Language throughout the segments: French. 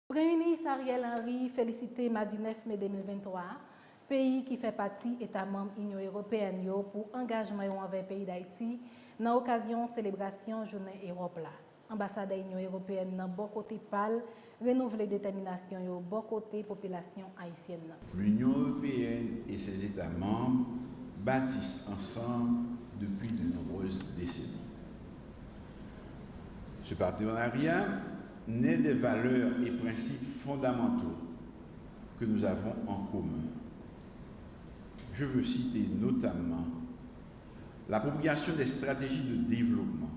Premier ministre Ariel Henry félicité mardi 9 mai 2023, pays qui fait partie État membre de l'Union européenne pour engagement envers le pays d'Haïti dans l'occasion de la célébration Journée Europe. L'ambassade de l'Union européenne dans bon côté PAL renouveler la détermination de bon côté population haïtienne. L'Union européenne et ses États membres bâtissent ensemble depuis de nombreuses décennies. Ce partenariat naît des valeurs et principes fondamentaux que nous avons en commun. Je veux citer notamment l'appropriation des stratégies de développement,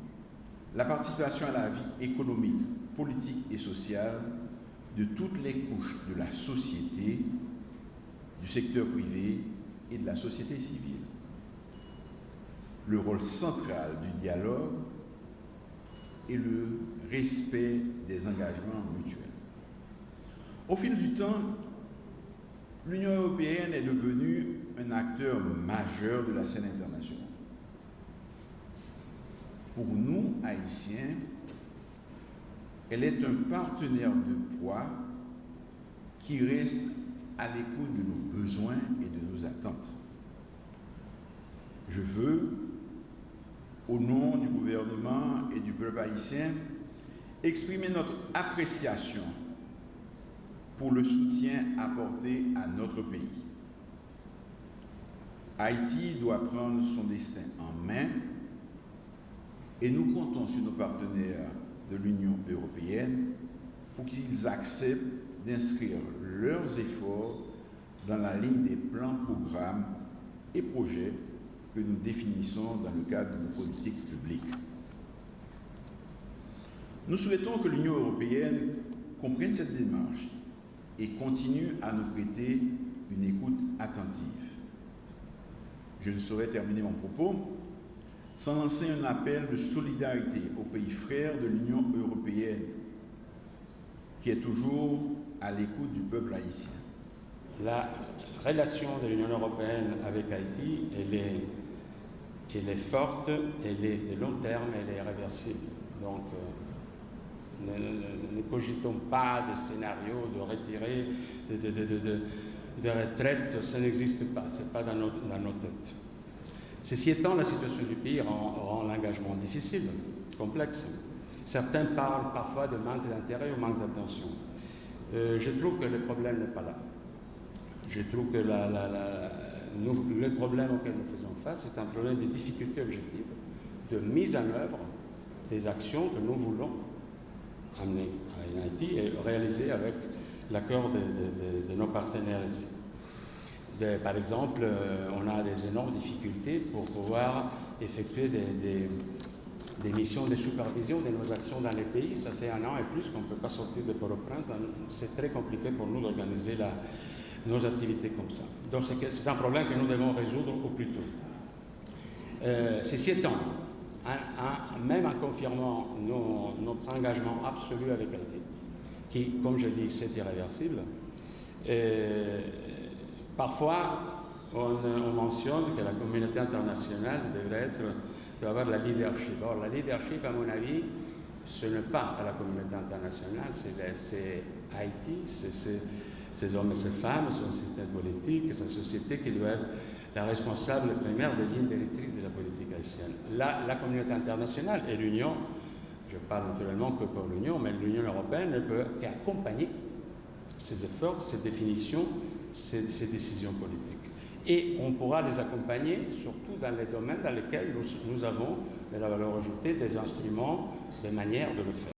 la participation à la vie économique, politique et sociale de toutes les couches de la société, du secteur privé et de la société civile. Le rôle central du dialogue et le respect des engagements mutuels. Au fil du temps, l'Union européenne est devenue un acteur majeur de la scène internationale. Pour nous, Haïtiens, elle est un partenaire de poids qui reste à l'écoute de nos besoins et de nos attentes. Je veux, au nom du gouvernement et du peuple haïtien, exprimer notre appréciation pour le soutien apporté à notre pays. Haïti doit prendre son destin en main et nous comptons sur nos partenaires de l'Union européenne pour qu'ils acceptent d'inscrire leurs efforts dans la ligne des plans, programmes et projets que nous définissons dans le cadre de nos politiques publiques. Nous souhaitons que l'Union européenne comprenne cette démarche et continue à nous prêter une écoute attentive. Je ne saurais terminer mon propos sans lancer un appel de solidarité aux pays frères de l'Union européenne qui est toujours à l'écoute du peuple haïtien. La relation de l'Union européenne avec Haïti, elle est forte, elle est de long terme, elle est réversible. Donc, ne cogitons pas de scénario de retirer, de retraite, ça n'existe pas, ce n'est pas dans nos têtes. Ceci étant, la situation du pays rend l'engagement difficile, complexe. Certains parlent parfois de manque d'intérêt ou manque d'attention. Je trouve que le problème n'est pas là. Je trouve que le problème auquel nous faisons face, c'est un problème de difficultés objectives, de mise en œuvre des actions que nous voulons amener en Haïti et réaliser avec l'accord de nos partenaires ici. Par exemple, on a des énormes difficultés pour pouvoir effectuer des missions de supervision de nos actions dans les pays. Ça fait 1 an et plus qu'on ne peut pas sortir de Port-au-Prince. C'est très compliqué pour nous d'organiser nos activités comme ça. Donc c'est un problème que nous devons résoudre au plus tôt. Ceci étant, même en confirmant notre engagement absolu avec Haïti, qui, comme je dis, c'est irréversible, parfois on mentionne que la communauté internationale doit avoir la leadership. Or, la leadership, à mon avis, ce n'est pas la communauté internationale, c'est Haïti, c'est ces hommes et ces femmes, son système politique, sa société qui doit être la responsable primaire des lignes directrices de la politique haïtienne. La communauté internationale et l'Union, je parle naturellement que pour l'Union, mais l'Union européenne ne peut qu'accompagner ces efforts, ces définitions, ces décisions politiques. Et on pourra les accompagner surtout dans les domaines dans lesquels nous avons de la valeur ajoutée, des instruments, des manières de le faire.